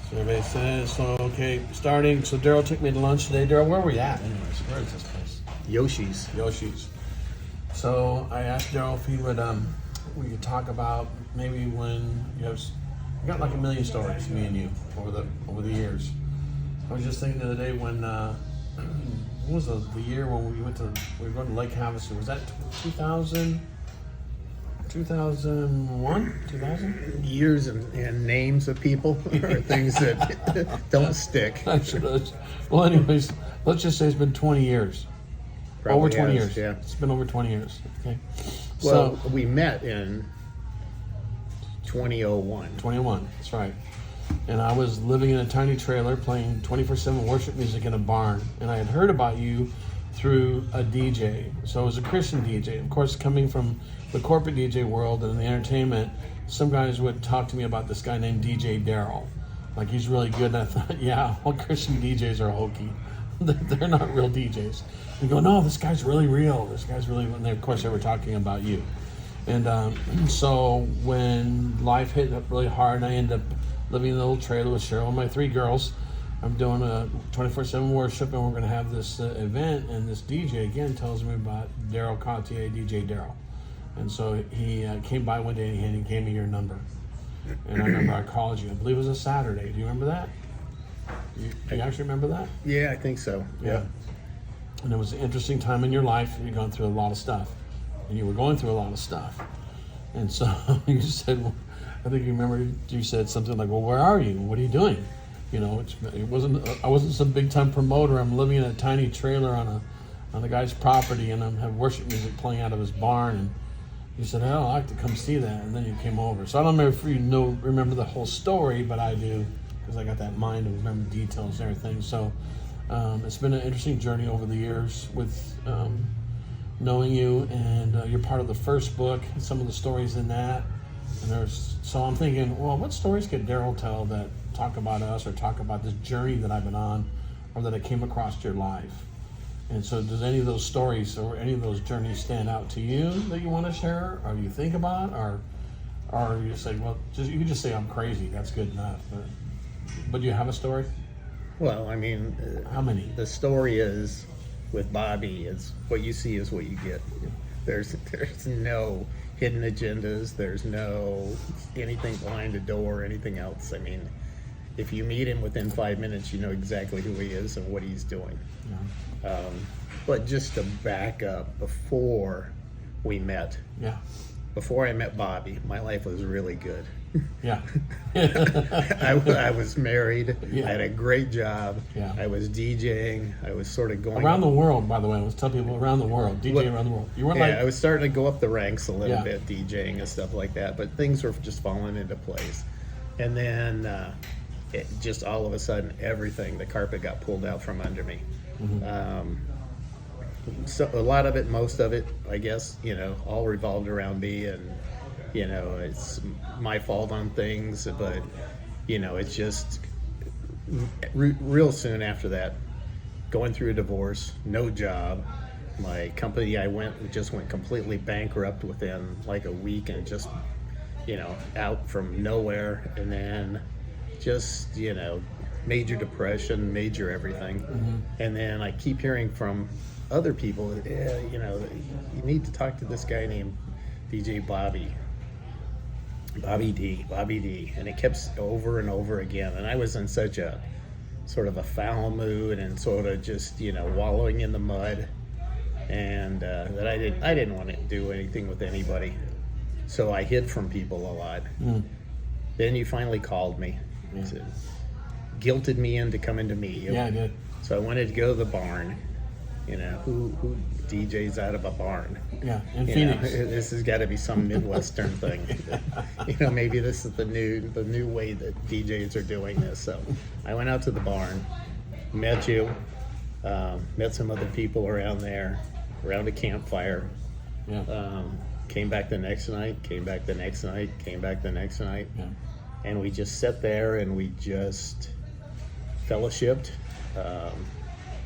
Survey says so. Okay, starting. So Darryl took me to lunch today. Darryl, where were we at? Anyways, where is this place? Yoshi's. Yoshi's. So I asked Darryl if he would, we could talk about maybe when you have, we got like a million stories, me and you, over the years. I was just thinking the other day when, what was the year when we were going to Lake Havasu? Was that 2000? 2001? 2000? Years and names of people are things that don't stick. Well, anyways, let's just say it's been 20 years. Probably over 20 has, years. Yeah. It's been over 20 years. Okay. Well, So we met in 2001. 21. That's right. And I was living in a tiny trailer playing 24/7 worship music in a barn. And I had heard about you through a DJ. So it was a Christian DJ. Of course, coming from the corporate DJ world and the entertainment, some guys would talk to me about this guy named DJ Darryl. Like, he's really good. And I thought, yeah, all Christian DJs are hokey. They're not real DJs. They go, no, this guy's really real. This guy's really, and of course they were talking about you. And so when life hit up really hard and I ended up living in a little trailer with Cheryl and my 3 girls, I'm doing a 24/7 worship, and we're going to have this event, and this DJ again tells me about Darryl Cotier, DJ Darryl. And so he came by one day and he gave me your number. And I remember I called you. I believe it was a Saturday. Do you remember that? Do you actually remember that? Yeah, I think so. Yeah. And it was an interesting time in your life. You'd gone through a lot of stuff. And you were going through a lot of stuff. And so you said, well, I think you remember you said something like, well, where are you? What are you doing? You know, I wasn't some big time promoter. I'm living in a tiny trailer on a guy's property, and I'm having worship music playing out of his barn. And you said, oh, I'd like to come see that. And then you came over. So I don't know if you remember the whole story, but I do, because I got that mind to remember details and everything. So it's been an interesting journey over the years with knowing you, and you're part of the first book, and some of the stories in that. And so I'm thinking, well, what stories could Darryl tell that talk about us or talk about this journey that I've been on, or that I came across your life? And so does any of those stories or any of those journeys stand out to you that you want to share, or you think about, or you say, well, you can just say I'm crazy, that's good enough. But do you have a story? Well, I mean, how many? The story is with Bobby. It's what you see is what you get. There's no hidden agendas. There's no anything behind the door, anything else. I mean, if you meet him within 5 minutes, you know exactly who he is and what he's doing. Yeah. But just to back up, before we met, before I met Bobby, my life was really good. Yeah. I was married. Yeah. I had a great job. Yeah. I was DJing. I was sort of going around the world, by the way. Let's tell people around the world. DJ around the world. You weren't I was starting to go up the ranks a little Yeah. bit, DJing and stuff like that. But things were just falling into place. And then it just all of a sudden, the carpet got pulled out from under me. Mm-hmm. So a lot of it, most of it, I guess, all revolved around me, and it's my fault on things, but it's just real soon after that, going through a divorce, no job. My company just went completely bankrupt within like a week, and just out from nowhere. And then just major depression, major everything. Mm-hmm. And then I keep hearing from other people, you need to talk to this guy named DJ Bobby D, and it kept over and over again. And I was in such a sort of a foul mood, and sort of just wallowing in the mud, and that I didn't want to do anything with anybody, so I hid from people a lot. Then you finally called me. Said, guilted me into coming to meet you. Yeah, I did. So I wanted to go to the barn. Who DJs out of a barn? Yeah, in Phoenix. This has got to be some Midwestern thing. Maybe this is the new way that DJs are doing this. So I went out to the barn, met you, met some other people around there, around a campfire. Yeah. Came back the next night, came back the next night, came back the next night. Yeah. And we just sat there and we just fellowshipped.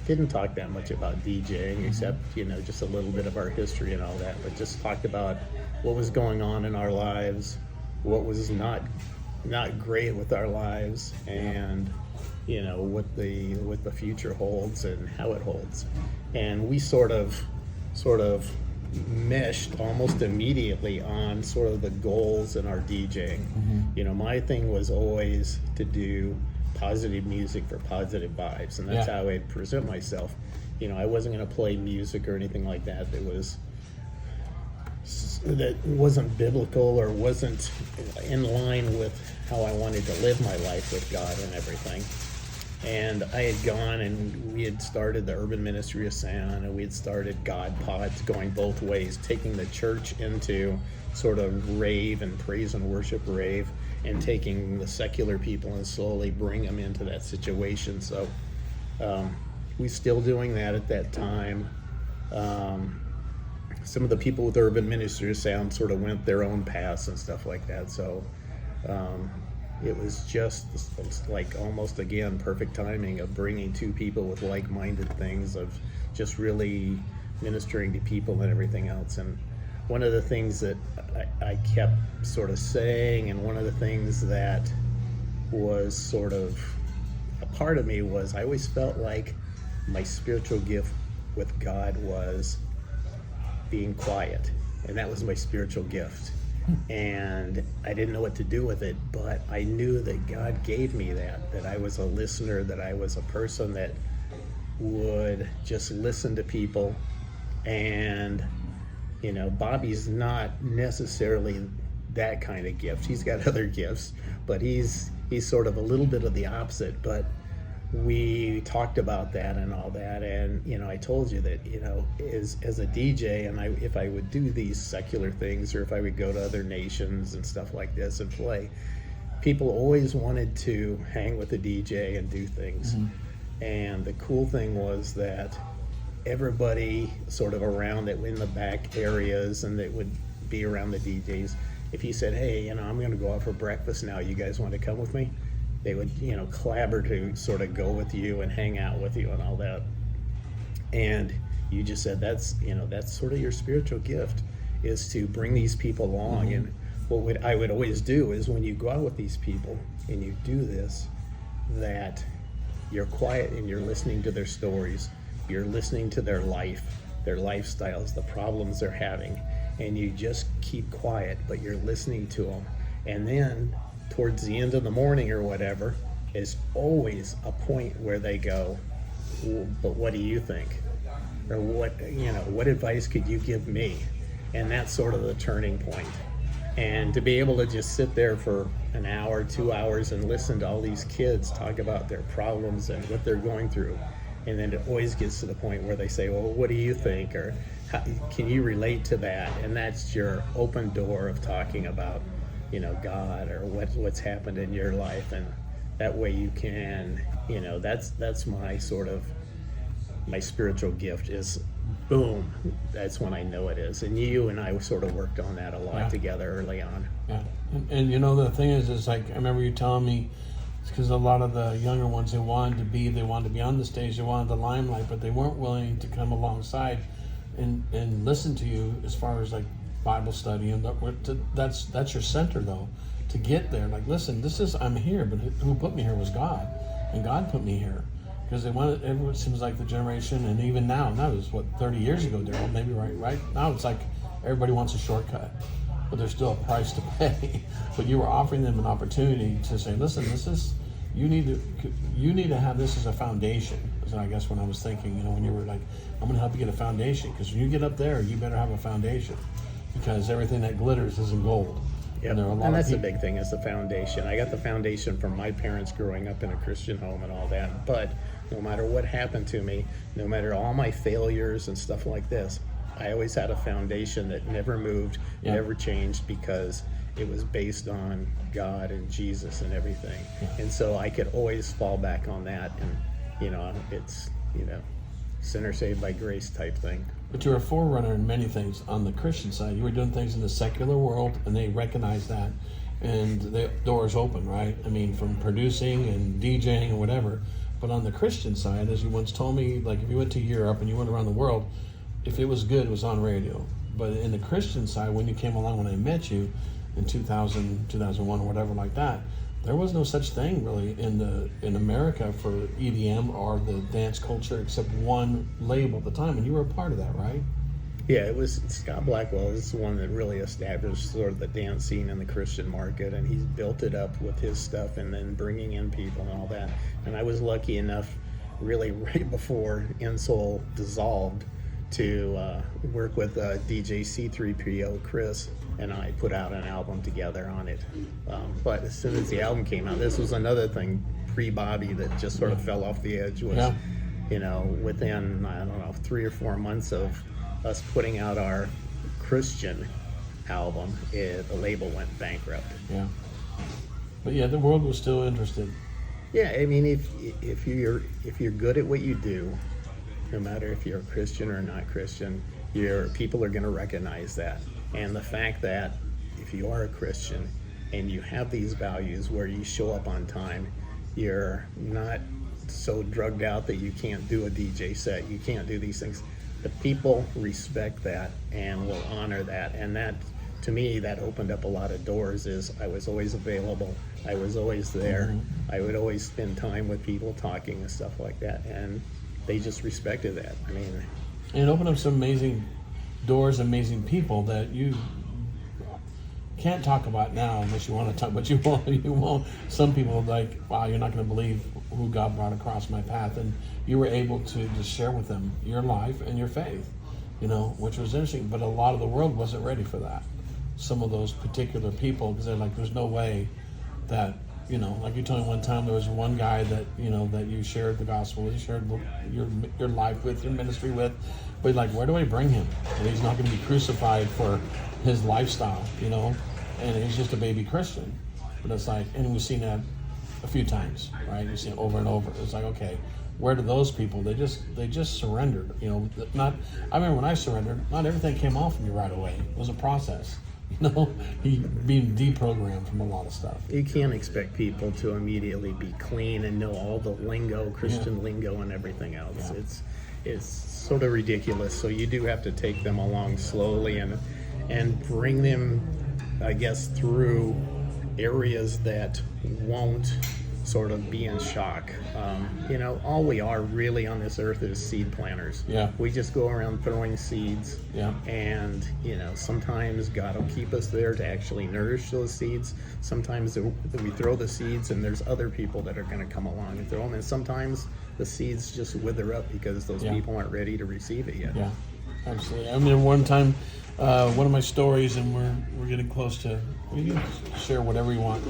Didn't talk that much about DJing, except just a little bit of our history and all that, but just talked about what was going on in our lives, what was not not great with our lives, and what the future holds and how it holds. And we sort of meshed almost immediately on sort of the goals in our DJing. My thing was always to do positive music for positive vibes, and that's how I present myself. I wasn't going to play music or anything like that that wasn't biblical or wasn't in line with how I wanted to live my life with God and everything. And I had gone and we had started the Urban Ministry of Sound, and we had started God Pods, going both ways, taking the church into sort of rave and praise and worship rave, and taking the secular people and slowly bring them into that situation. So we still doing that at that time. Some of the people with Urban Ministry of Sound sort of went their own paths and stuff like that. So it was just like almost, again, perfect timing of bringing two people with like-minded things, of just really ministering to people and everything else. And one of the things that I kept sort of saying, and one of the things that was sort of a part of me, was I always felt like my spiritual gift with God was being quiet, and that was my spiritual gift. And I didn't know what to do with it, but I knew that God gave me that I was a listener, that I was a person that would just listen to people. And Bobby's not necessarily that kind of gift. He's got other gifts, but he's sort of a little bit of the opposite. But we talked about that and all that, and I told you that as a DJ, and if I would do these secular things, or if I would go to other nations and stuff like this and play, people always wanted to hang with the DJ and do things. And the cool thing was that everybody sort of around that, in the back areas and that would be around the DJs, if you said, hey, I'm going to go out for breakfast now, you guys want to come with me? They would, clamor to sort of go with you and hang out with you and all that. And you just said that's sort of your spiritual gift, is to bring these people along. And what I would always do is, when you go out with these people and you do this, that you're quiet and you're listening to their stories, you're listening to their life, their lifestyles, the problems they're having, and you just keep quiet, but you're listening to them. And then towards the end of the morning or whatever, is always a point where they go, but what do you think? Or what advice could you give me? And that's sort of the turning point. And to be able to just sit there for an hour, 2 hours, and listen to all these kids talk about their problems and what they're going through. And then it always gets to the point where they say, well, what do you think? Or can you relate to that? And that's your open door of talking about God, or what's happened in your life. And that way you can, that's my sort of, my spiritual gift is, boom, that's when I know it is. And you and I sort of worked on that a lot together early on. Yeah. And the thing is like, I remember you telling me, it's because a lot of the younger ones, they wanted to be on the stage, they wanted the limelight, but they weren't willing to come alongside and listen to you as far as like Bible study. And that's your center, though, to get there. Like, listen, I'm here, but who put me here was God, and God put me here because it seems like the generation, and even now, that was 30 years ago, Darryl, maybe right now it's like everybody wants a shortcut, but there's still a price to pay. But you were offering them an opportunity to say, listen, you need to have this as a foundation. So I guess when I was thinking, when you were like, I'm going to help you get a foundation, because when you get up there, you better have a foundation, because everything that glitters isn't gold. Yep. And that's the big thing, is the foundation. I got the foundation from my parents growing up in a Christian home and all that. But no matter what happened to me, no matter all my failures and stuff like this, I always had a foundation that never moved, never changed, because it was based on God and Jesus and everything. And so I could always fall back on that. And, it's, sinner saved by grace type thing. But you're a forerunner in many things on the Christian side. You were doing things in the secular world, and they recognize that, and the doors open, right? I mean, from producing and DJing and whatever. But on the Christian side, as you once told me, like if you went to Europe and you went around the world, if it was good, it was on radio. But in the Christian side, when you came along, when I met you, in 2000, 2001, or whatever like that. There was no such thing really in America for EDM or the dance culture except one label at the time, and you were a part of that, right? Yeah, it was Scott Blackwell is the one that really established sort of the dance scene in the Christian market, and he's built it up with his stuff and then bringing in people and all that. And I was lucky enough, really right before InSoul dissolved, to work with DJ C3PO Chris, and I put out an album together on it. But as soon as the album came out, this was another thing pre-Bobby that just sort of fell off the edge. Was Yeah. within I don't know 3 or 4 months of us putting out our Christian album, the label went bankrupt. Yeah. But yeah, the world was still interested. Yeah, I mean, if you're good at what you do, no matter if you're a Christian or not Christian, your people are going to recognize that. And the fact that if you are a Christian and you have these values where you show up on time, you're not so drugged out that you can't do a DJ set, you can't do these things. The people respect that and will honor that. And that, to me, that opened up a lot of doors. Is I was always available, I was always there, I would always spend time with people talking and stuff like that, and they just respected that. I mean, And it opened up some amazing doors, amazing people that you can't talk about now unless you want to talk, but you won't. You won't. Some people like, wow, you're not going to believe who God brought across my path, and you were able to just share with them your life and your faith, which was interesting. But a lot of the world wasn't ready for that. Some of those particular people, because they're like, there's no way that, like you told me one time, there was one guy that that you shared the gospel with, you shared your life with, your ministry with, but like, where do I bring him? And he's not going to be crucified for his lifestyle, and he's just a baby Christian. But it's like, and we've seen that a few times, right? We've seen it over and over. It's like, okay, where do those people? They just surrendered. I remember when I surrendered, not everything came off of me right away. It was a process. Being deprogrammed from a lot of stuff. you can't expect people to immediately be clean and know all the lingo, Christian lingo, and everything else. Yeah. It's sort of ridiculous. So you do have to take them along slowly and bring them, I guess, through areas that won't sort of be in shock. All we are really on this earth is seed planters. Yeah. We just go around throwing seeds. Yeah. And, sometimes God will keep us there to actually nourish those seeds. Sometimes we throw the seeds and there's other people that are going to come along and throw them. And sometimes the seeds just wither up because those people aren't ready to receive it yet. Yeah, absolutely. I mean, one time, one of my stories, and we're getting close to, you can share whatever you want.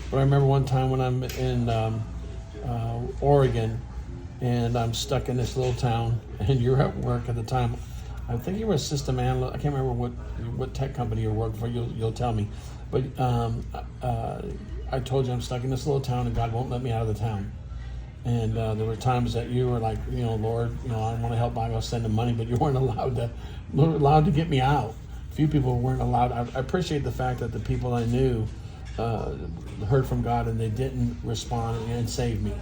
But I remember one time when I'm in Oregon, and I'm stuck in this little town, and you're at work at the time. I think you were a system analyst. I can't remember what tech company you worked for. You'll tell me. But I told you I'm stuck in this little town, and God won't let me out of the town. And there were times that you were like, Lord, I want to help Bible, send them money, but you weren't allowed to get me out. Few people weren't allowed. I appreciate the fact that the people I knew heard from God and they didn't respond and save me.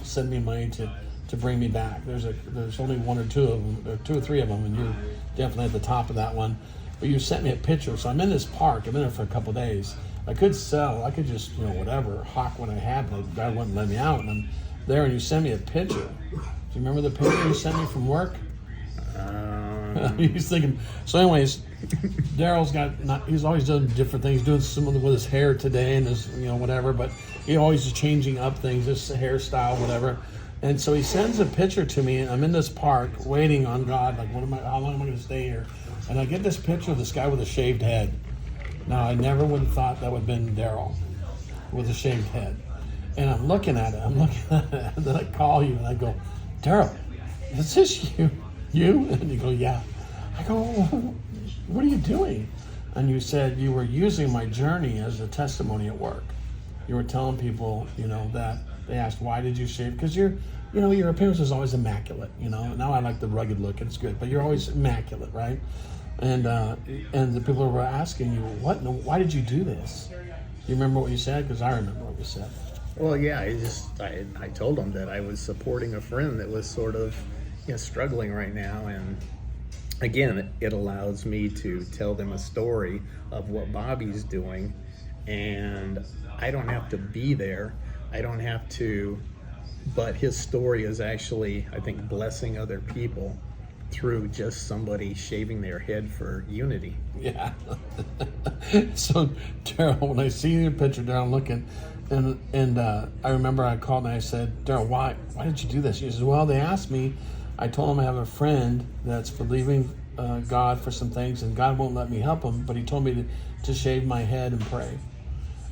Send me money to bring me back. There's only one or two of them, or two or three of them, and you're definitely at the top of that one. But you sent me a picture, so I'm in this park. I'm in there for a couple of days. I could sell. I could just whatever hawk what I had, but God wouldn't let me out. And I'm there, and you send me a picture. Do you remember the picture you sent me from work? He's thinking. So, anyways, Darryl's he's always done different things. Doing some with his hair today and his whatever, but he always is changing up things, his hairstyle, whatever. And so he sends a picture to me, and I'm in this park waiting on God. Like, how long am I going to stay here? And I get this picture of this guy with a shaved head. Now, I never would have thought that would have been Darryl with a shaved head. And I'm looking at it, and then I call you, and I go, Darryl, is this you? You? And you go, yeah. I go, what are you doing? And you said you were using my journey as a testimony at work. You were telling people, that they asked, why did you shave? Because your appearance is always immaculate, Now I like the rugged look, it's good, but you're always immaculate, right? And the people were asking you, why did you do this? Do you remember what you said? Because I remember what you said. Well, yeah, I told them that I was supporting a friend that was sort of struggling right now, and again, it allows me to tell them a story of what Bobby's doing, and I don't have to be there. I don't have to, but his story is actually, I think, blessing other people through just somebody shaving their head for unity. Yeah. So, Darryl, when I see your picture, Darryl, looking, and I remember I called and I said, Darryl, why did you do this? He says, well, they asked me. I told him I have a friend that's believing God for some things, and God won't let me help him, but he told me to shave my head and pray.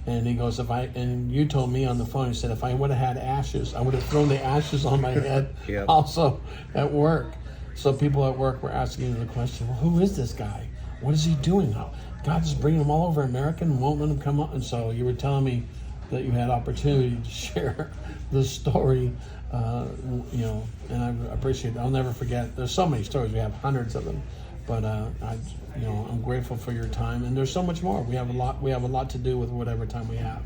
And he goes, and you told me on the phone, you said, if I would have had ashes, I would have thrown the ashes on my head. Yep. Also at work. So people at work were asking the question, well, who is this guy? What is he doing now? God's just bringing him all over America and won't let him come up. And so you were telling me that you had opportunity to share the story, and I appreciate it. I'll never forget. There's so many stories. We have hundreds of them. But I'm grateful for your time, and there's so much more. We have a lot to do with whatever time we have,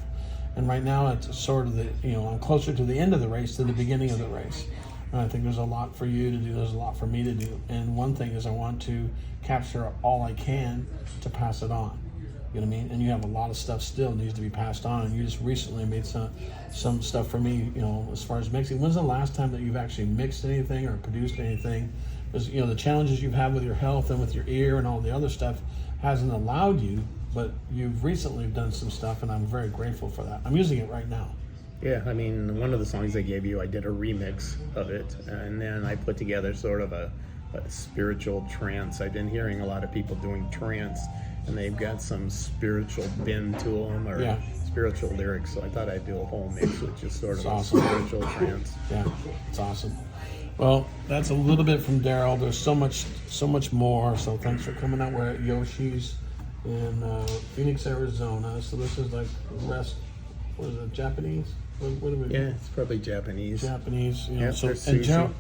and right now it's sort of I'm closer to the end of the race than the beginning of the race, and I think there's a lot for you to do. There's a lot for me to do, and one thing is I want to capture all I can to pass it on. You know what I mean? And you have a lot of stuff still needs to be passed on, and you just recently made some stuff for me. As far as mixing. When's the last time that you've actually mixed anything or produced anything? Because the challenges you've had with your health and with your ear and all the other stuff hasn't allowed you, but you've recently done some stuff, and I'm very grateful for that. I'm using it right now. Yeah, I mean, one of the songs I gave you, I did a remix of it, and then I put together sort of a spiritual trance. I've been hearing a lot of people doing trance, and they've got some spiritual bend to them or spiritual lyrics, so I thought I'd do a whole mix with just sort of awesome. Spiritual trance. Yeah, it's awesome. Well, that's a little bit from Darryl. There's so much more. So thanks for coming out. We're at Yoshi's in Phoenix, Arizona. So this is like what is it, Japanese? What do we do? Yeah, it's probably Japanese. Japanese. Yeah, So there's and sushi. Darryl,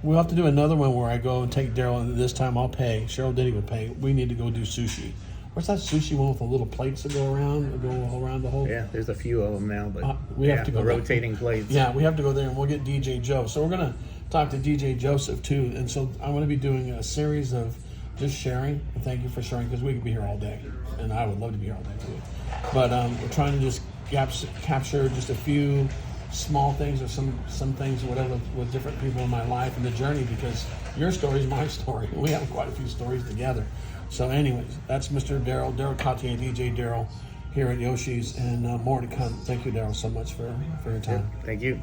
we'll have to do another one where I go and take Darryl, and this time I'll pay. Cheryl Diddy will pay. We need to go do sushi. What's that sushi one with the little plates that go around the whole? Yeah, there's a few of them now, but we have to go the rotating plates. Yeah, we have to go there, and we'll get DJ Joe. So we're gonna talk to DJ Joseph too, and so I'm going to be doing a series of just sharing. And thank you for sharing, because we could be here all day, and I would love to be here all day too. But we're trying to just capture just a few small things or some things, whatever, with different people in my life and the journey, because your story is my story. We have quite a few stories together. So anyways, that's Mr. Darryl Cotier, DJ Darryl, here at Yoshi's, and more to come. Thank you, Darryl, so much for your time. Thank you.